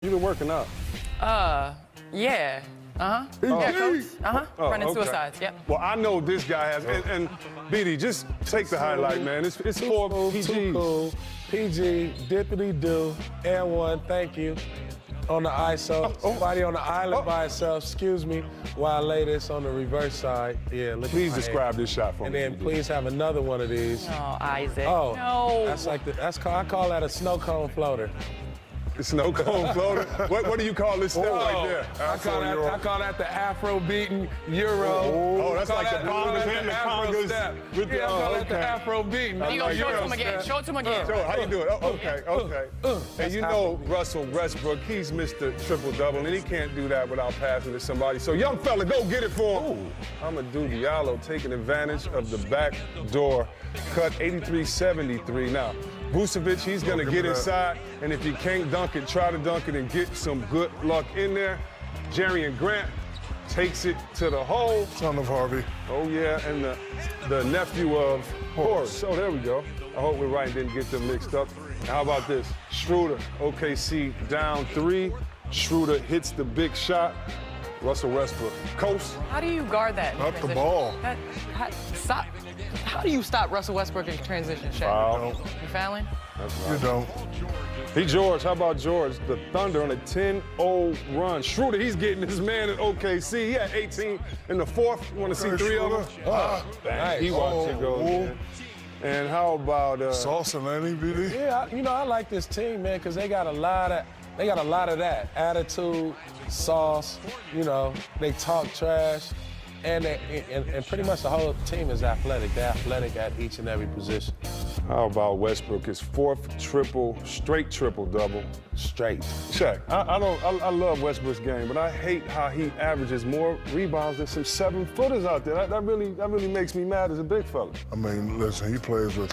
You been working out? Yeah. Yeah, coach. Running okay. suicides, yep. Well, I know this guy has. And BD, just take the highlight, man. It's for PG. Too cool. PG, dippity do, and one, thank you. On the ISO, somebody on the island by itself, excuse me, while I lay this on the reverse side. Yeah, look. Please describe this shot for and me. And then please have another one of these. Oh, Isaac. Oh, no. That's like I call that a snow cone floater. Snow cone floater. What do you call this step right there? I call that the Afro-beating Euro. Oh, that's like the congas and the congas. I call that the Afro-beating. You go show it to him again. Show it to him again. Show how you do it. Oh, okay. And you know Russell Westbrook, he's Mr. Triple-Double, and he can't do that without passing to somebody. So young fella, go get it for him. Amadou Diallo taking advantage of the back door cut, 83-73 now. Vucevic, he's going to get inside, and if you can't dunk it, try to dunk it and get some good luck in there. Jerian Grant takes it to the hole. Son of Harvey. Oh, yeah, and the nephew of Horace. Oh, there we go. I hope we're right and didn't get them mixed up. How about this? Schroder, OKC down 3. Schroder hits the big shot. Russell Westbrook. Coast. How do you guard that? Not the ball. Stop. How do you stop Russell Westbrook in transition, Shaq? Foul. You fouling? You don't. Hey, George, how about George? The Thunder on a 10-0 run. Schroder, he's getting his man at OKC. He had 18 in the fourth. You want to see 3 of them? Nice. He watched it go. Man. And how about... Sauce and Lenny, BD? Yeah, I like this team, man, because they got a lot of that. Attitude, sauce, they talk trash. And pretty much the whole team is athletic. They're athletic at each and every position. How about Westbrook? His 4th straight triple-double. Straight. Check. I love Westbrook's game, but I hate how he averages more rebounds than some 7-footers out there. That really makes me mad as a big fella. I mean, listen, he plays with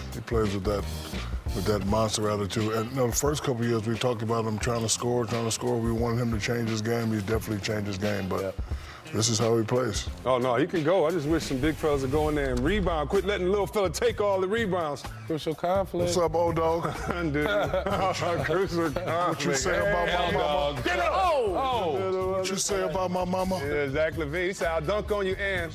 that monster attitude. And the first couple of years we talked about him trying to score. We wanted him to change his game. He's definitely changed his game, but this is how he plays. Oh, no, he can go. I just wish some big fellas would go in there and rebound. Quit letting the little fella take all the rebounds. Crucial conflict. What's up, old dog? Crucial conflict. What you say about my mama? Get up! Oh! What you say about my mama? Yeah, Zach LaVine. He said, I'll dunk on you and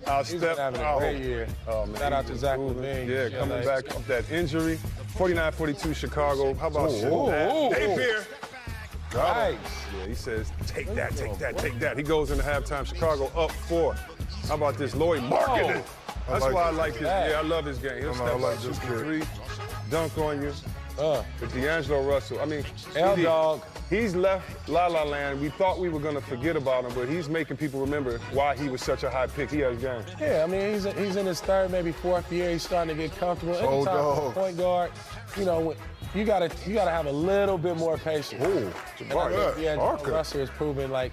I'll step having a great year. Oh, man. Shout out to Zach LaVine. Yeah, coming back off that injury. 49-42 Chicago. How about that? Hey, Pierre. Nice. Yeah, he says, take that. He goes into halftime. Chicago up 4. How about this? Lloyd Marketing. That's why I like his. Yeah, I love his game. He'll step up, shoot the 3, dunk on you. But D'Angelo Russell, I mean, L-Dog. He's left La La Land. We thought we were going to forget about him, but he's making people remember why he was such a high pick. He has game. Yeah, I mean, he's in his 3rd, maybe 4th year. He's starting to get comfortable. Anytime point guard, you gotta have a little bit more patience. Russell is proving like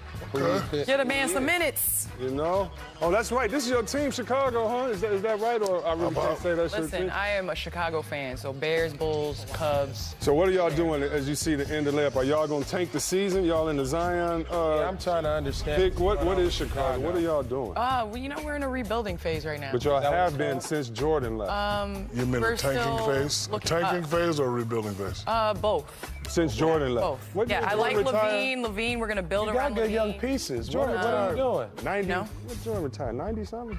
Get a man some minutes. Oh, that's right. This is your team, Chicago, huh? Is that right, or I really can't say that's your team? Listen, I am a Chicago fan, so Bears, Bulls, Cubs. So what are y'all doing as you see the end of the layup? Are y'all gonna tank the season? Y'all in the Zion? I'm trying to understand. Pick. What is Chicago? What are y'all doing? We're in a rebuilding phase right now. But y'all have been since Jordan left. You mean a tanking phase? A tanking phase or a rebuilding phase? Both. Since Jordan left. Both. I like Levine. We're gonna build around Levine. You got good young pieces. What are you doing? 90. No. What Jordan retired? 90-something?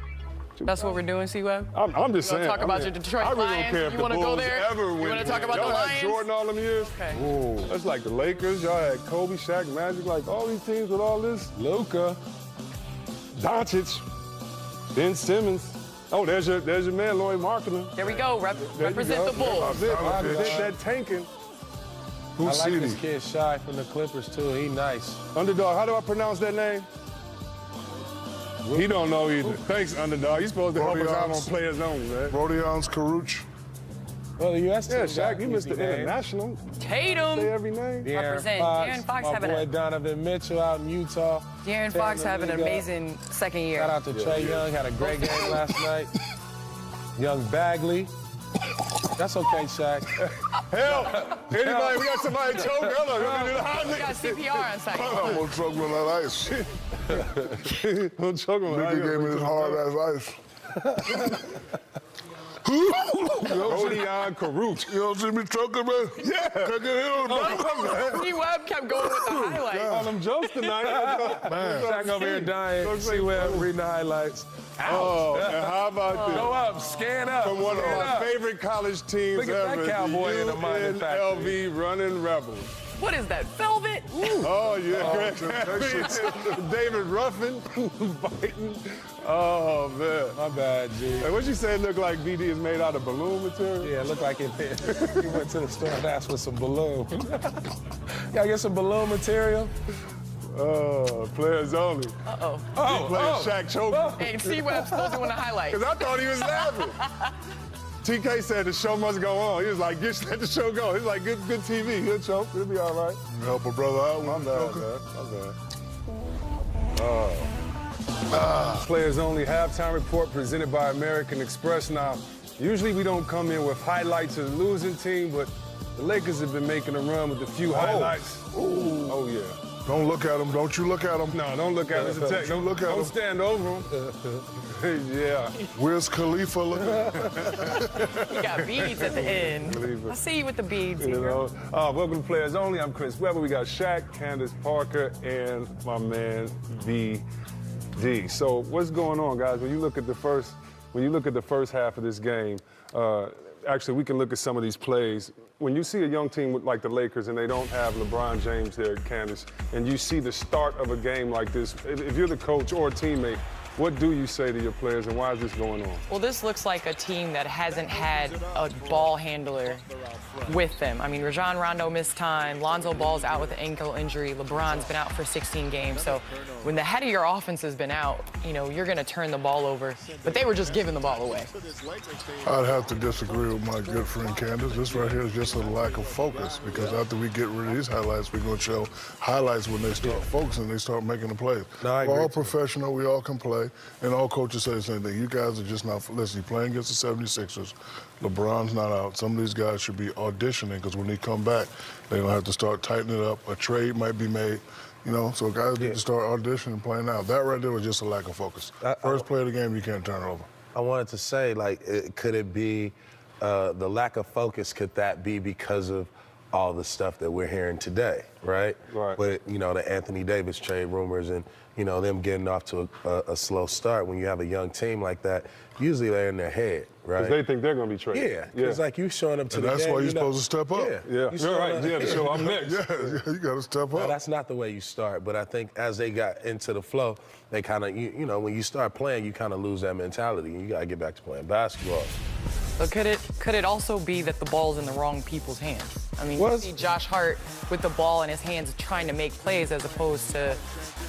That's what we're doing, C-Web? I'm just saying. Talk about your Detroit Lions. I really don't care if you want to go there? Ever you want to talk about the Lions? Lions? Jordan all them years? Okay. Ooh, that's like the Lakers. Y'all had Kobe, Shaq, Magic, like all these teams with all this. Luka, Doncic, Ben Simmons. Oh, there's your man, Lloyd Marketing. There we go. Represent the Bulls. That tanking. I like this kid Shy from the Clippers, too. He nice. Underdog, how do I pronounce that name? He don't know either. Thanks, Underdog. You're supposed to help us out on Players Only, man. Rodions Karuch. Well, the U.S. team. Yeah, Shaq, you missed the international. Tatum. Say every name. Represent. De'Aaron Fox having my boy Donovan Mitchell out in Utah. De'Aaron Fox having an amazing second year. Shout out to Trae Young. Had a great game last night. Young Bagley. That's okay, Shaq. Hell, anybody, we got somebody choke. Hello, we got CPR on site. I'm gonna choke him on that ice. Don't choke him on Nigga gave me this hard-ass ice. Rodion Caruth. You don't see me choking, man? Yeah. Can't get hit on the C-Web kept going with the highlights. All them jokes tonight. Man, Shaq over here dying. See where reading the highlights. Oh, and how about this? Go up, scan up. From one of scan our up. favorite college teams Look at that ever, cowboy the in the mining factory. UNLV Running Rebels. What is that, velvet? Oh, yeah. temptations. David Ruffin biting. Oh, man. My bad, G. Hey, what you say look like BD is made out of balloon material? Yeah, it looked like it. He went to the store and asked for some balloon. Gotta get some balloon material. Players only. Uh-oh. He playing Shaq choking. Hey, C-Web's still doing the highlights. Because I thought he was laughing. TK said the show must go on. He was like, let the show go. He's like, good TV. He'll choke. It'll be all right. Help a brother out. My bad, man. My bad. Players only halftime report presented by American Express. Now, usually we don't come in with highlights of the losing team, but the Lakers have been making a run with a few highlights. Ooh. Oh, yeah. Don't look at him. Don't you look at him. No, don't look at him. It's a tech. Don't look at him. Don't stand over him. Yeah. Where's Khalifa looking? You got beads at the end. Khalifa. I see you with the beads. You know. Welcome to Players Only. I'm Chris Webber. We got Shaq, Candace Parker, and my man BD. So what's going on, guys? When you look at the first half of this game, actually we can look at some of these plays. When you see a young team like the Lakers and they don't have LeBron James there, Candace, and you see the start of a game like this, if you're the coach or a teammate, what do you say to your players, and why is this going on? Well, this looks like a team that hasn't had a ball handler with them. I mean, Rajon Rondo missed time. Lonzo Ball's out with an ankle injury. LeBron's been out for 16 games. So when the head of your offense has been out, you know, you're going to turn the ball over. But they were just giving the ball away. I'd have to disagree with my good friend Candace. This right here is just a lack of focus, because after we get rid of these highlights, we're going to show highlights when they start focusing, they start making the plays. No, I we're agree all too. professional. We all can play. And all coaches say the same thing. You guys are just not, listen, you're playing against the 76ers. LeBron's not out. Some of these guys should be auditioning, because when they come back, they're going to have to start tightening it up. A trade might be made. You know, so guys need to start auditioning and playing out. That right there was just a lack of focus. First play of the game, you can't turn it over. I wanted to say, like, could it be the lack of focus? Could that be because of all the stuff that we're hearing today, right? Right. With, you know, the Anthony Davis trade rumors and, you know, them getting off to a slow start. When you have a young team like that, usually they're in their head, right? Because they think they're going to be traded. Yeah, because like you showing up to And the that's game, why you're you know, supposed to step up. Yeah, Yeah, You you're right. showing up- Yeah, the show I'm next. Yeah, you got to step Now, up. that's not the way you start, but I think as they got into the flow, they kind of, you know, when you start playing, you kind of lose that mentality, and you got to get back to playing basketball. But could it also be that the ball's in the wrong people's hands? I mean, you see Josh Hart with the ball in his hands trying to make plays, as opposed to,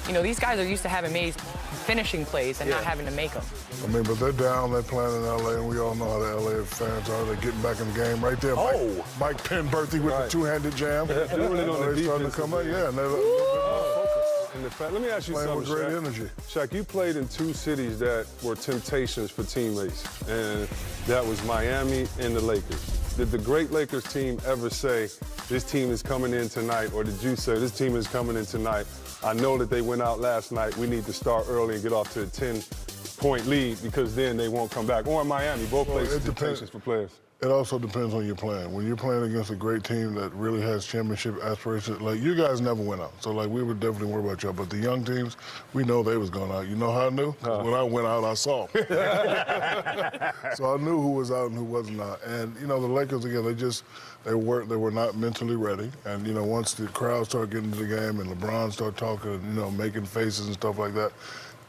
you know, these guys are used to having made finishing plays and not having to make them. I mean, but they're down, they're playing in L.A., and we all know how the L.A. fans are. They're getting back in the game right there. Mike Penberthy with the two-handed jam. Doing it on the They're starting to defensive come up, end. yeah, and they're a little bit more focused. Let me ask you Playing something, with great Shaq. energy. Shaq, you played in two cities that were temptations for teammates, and that was Miami and the Lakers. Did the great Lakers team ever say, this team is coming in tonight, or did you say, this team is coming in tonight? I know that they went out last night. We need to start early and get off to a 10-point lead, because then they won't come back. Or Miami, both places temptations for players. It also depends on your plan. When you're playing against a great team that really has championship aspirations, like you guys never went out. So like we would definitely worry about y'all. But the young teams, we know they was going out. You know how I knew? 'Cause when I went out, I saw. So I knew who was out and who wasn't out. And you know, the Lakers again, they were not mentally ready. And you know, once the crowd started getting into the game and LeBron started talking, you know, making faces and stuff like that,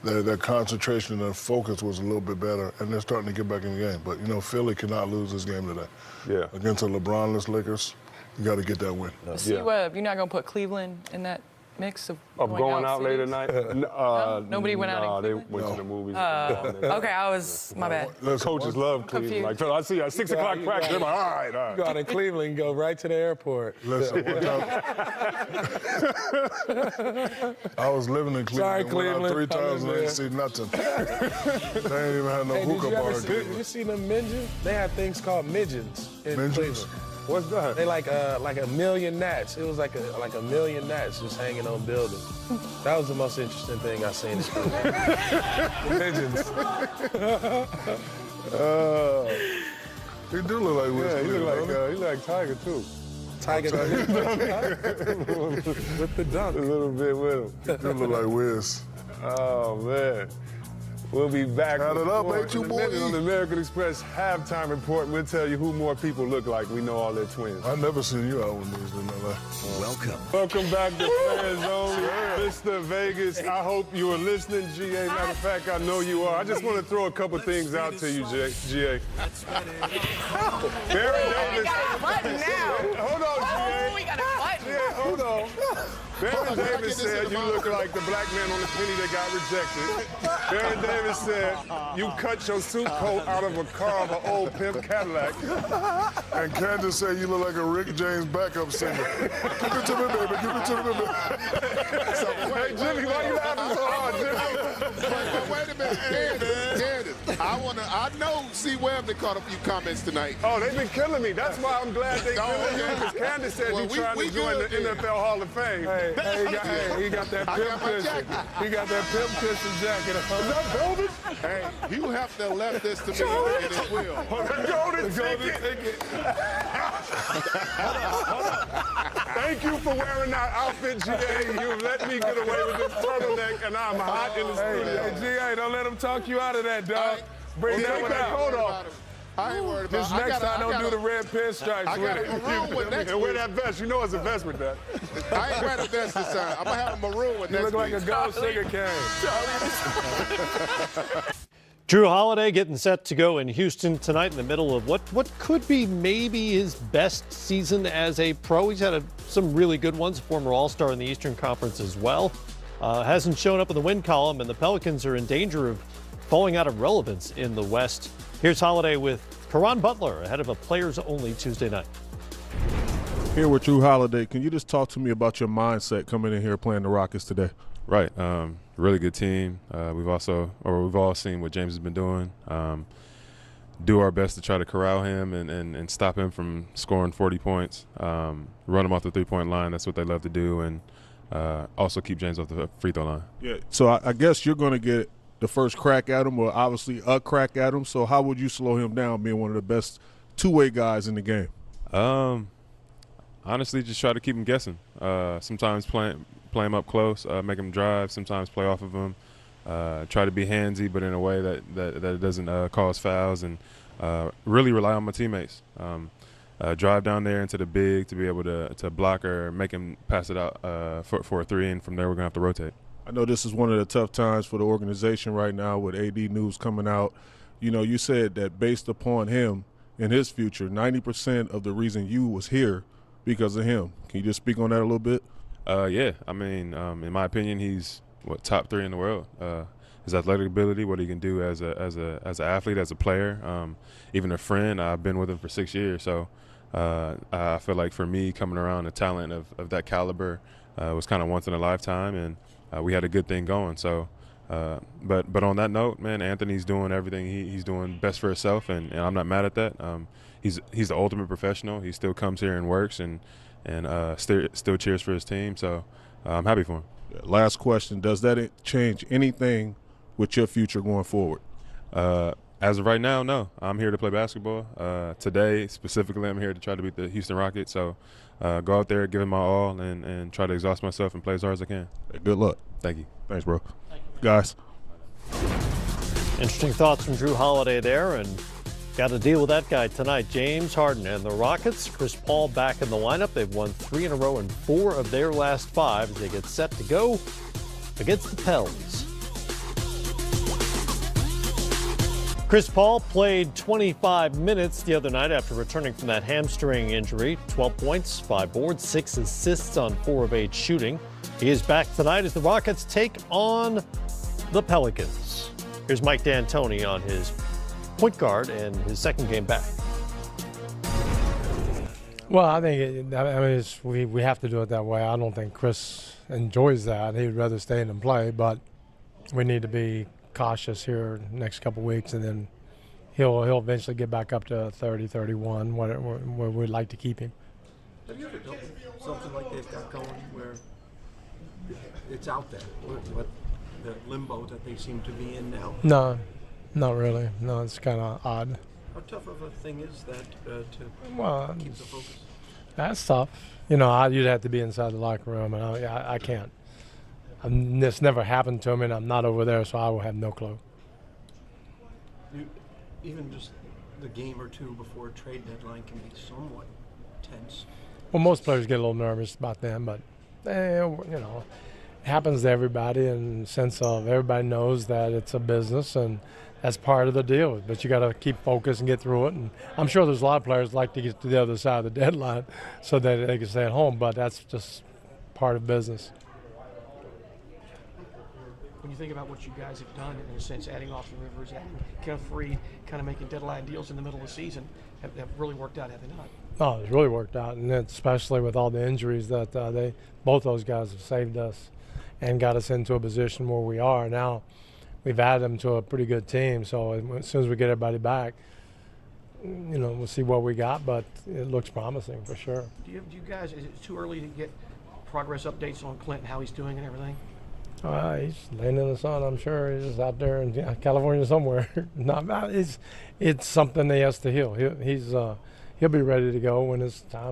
their concentration and their focus was a little bit better, and they're starting to get back in the game. But, you know, Philly cannot lose this game today. Yeah. Against the LeBron-less Lakers, you got to get that win. C-Web, you're not going to put Cleveland in that mix of going out late at night? Nobody went out in No, they Cleveland? went to the movies. Okay, my bad. Coaches love Cleveland. Like, I see a 6 o'clock practice. They're like, all right. You go out in Cleveland and go right to the airport. Listen, one time, I was living in Cleveland. Sorry, went out Cleveland. 3 times and I I live didn't see nothing. They ain't even had no Hey, hookah bar. did you see them midgets? They have things called midgets in Midgets? Cleveland. What's that? They like a million gnats. It was like a million gnats just hanging on buildings. That was the most interesting thing I seen in Cleveland. Midgets. He do look like Wiz. Yeah, he look like Tiger too. Tiger with the dunk. A little bit with him. He do look like Wiz. Oh man. We'll be back Add it up, on ain't you, boy? the American Express halftime report. We'll tell you who more people look like. We know all their twins. I never seen you out with these in LA. Welcome back to Players Only, Mr. Vegas. I hope you are listening, GA. Matter of fact, I know you are. I just want to throw a couple things out to you, GA. Barry Davis. got a button now. Hold on, GA. Oh, we got a button. Yeah, hold on. Barry Davis said you look like the black man on the penny that got rejected. Barry Davis said you cut your suit coat out of a car of an old pimp Cadillac. And Candace said you look like a Rick James backup singer. Give it to me, baby. Give it to me, baby. Hey, Jimmy, why you laughing so hard, Jimmy? Wait a minute, Candace. I know C. Webb that caught a few comments tonight. Oh, they've been killing me. That's why I'm glad they killing you, because Candace said you trying to join the NFL Hall of Fame. He got that pimp cushion. He got that pimp cushion jacket on. Is that velvet? Hey, you have to have left this to me, and it will. Golden ticket. Thank you for wearing that outfit, GA. You let me get away with this turtleneck, and I'm hot in the studio. Hey, GA, don't let him talk you out of that, dog. Bring that one out. Hold on. I ain't worried about Just next time, don't do the red pinstripes I got with a it. maroon with next And wear week. that vest. You know it's a vest with that. I ain't wearing a vest this time. I'm going to have a maroon with You next look like week. a gold sugar cane. Drew Holiday getting set to go in Houston tonight in the middle of what could be maybe his best season as a pro. He's had some really good ones, former All-Star in the Eastern Conference as well. Hasn't shown up in the win column, and the Pelicans are in danger of falling out of relevance in the West. Here's Holiday with Caron Butler ahead of a players-only Tuesday night. Here with Drew Holiday, can you just talk to me about your mindset coming in here playing the Rockets today? Right, really good team. We've all seen what James has been doing. Do our best to try to corral him and stop him from scoring 40 points. Run him off the three-point line. That's what they love to do, and also keep James off the free throw line. Yeah. So I guess you're going to get the first crack at him, or obviously a crack at him. So how would you slow him down, being one of the best two-way guys in the game? Honestly, just try to keep him guessing. Sometimes play him up close, make him drive. Sometimes play off of him. Try to be handsy, but in a way that it doesn't cause fouls, and really rely on my teammates. Drive down there into the big to be able to block or make him pass it out for a three, and from there we're going to have to rotate. I know this is one of the tough times for the organization right now with AD news coming out. You know, you said that based upon him and his future, 90% of the reason you was here because of him. Can you just speak on that a little bit? Yeah, I mean, in my opinion, he's top 3 in the world. His athletic ability, what he can do as an athlete, as a player, even a friend. I've been with him for 6 years, so I feel like for me, coming around a talent of that caliber was kind of once in a lifetime, and we had a good thing going. So, but on that note, man, Anthony's doing everything he's doing best for himself, and I'm not mad at that. He's the ultimate professional. He still comes here and works, and still cheers for his team. So I'm happy for him. Last question: does that change anything with your future going forward? As of right now, no. I'm here to play basketball. Today, specifically, I'm here to try to beat the Houston Rockets. So go out there, give it my all, and try to exhaust myself and play as hard as I can. Good luck. Thank you. Thanks, bro. Guys. Interesting thoughts from Drew Holiday there, and got to deal with that guy tonight. James Harden and the Rockets. Chris Paul back in the lineup. They've won 3 in a row and 4 of their last 5 as they get set to go against the Pels. Chris Paul played 25 minutes the other night after returning from that hamstring injury. 12 points, 5 boards, 6 assists on 4 of 8 shooting. He is back tonight as the Rockets take on the Pelicans. Here's Mike D'Antoni on his point guard and his second game back. Well, I think we have to do it that way. I don't think Chris enjoys that. He'd rather stay in and play, but we need to be cautious here next couple weeks, and then he'll eventually get back up to 30, 31, where we'd like to keep him. Have you ever done something like they've got going where it's out there, what the limbo that they seem to be in now? No, not really. No, it's kind of odd. How tough of a thing is that Well, keep the focus? that's tough. You know, you'd have to be inside the locker room, and I can't. This never happened to me, and I'm not over there, so I will have no clue. Even just the game or two before a trade deadline can be somewhat tense. Well, most players get a little nervous about them, but you know, it happens to everybody in the sense of everybody knows that it's a business and that's part of the deal. But you got to keep focused and get through it. And I'm sure there's a lot of players like to get to the other side of the deadline so that they can stay at home. But that's just part of business. When you think about what you guys have done, in a sense, adding Austin Rivers, adding Kenneth Freed, kind of making deadline deals in the middle of the season, have really worked out, have they not? Oh, it's really worked out, and especially with all the injuries that both those guys have saved us and got us into a position where we are now. We've added them to a pretty good team, so as soon as we get everybody back, you know, we'll see what we got, but it looks promising for sure. Do you guys, is it too early to get progress updates on Clint, how he's doing and everything? He's laying in the sun, I'm sure. He's just out there in California somewhere. It's something that he has to heal. He'll be ready to go when it's time.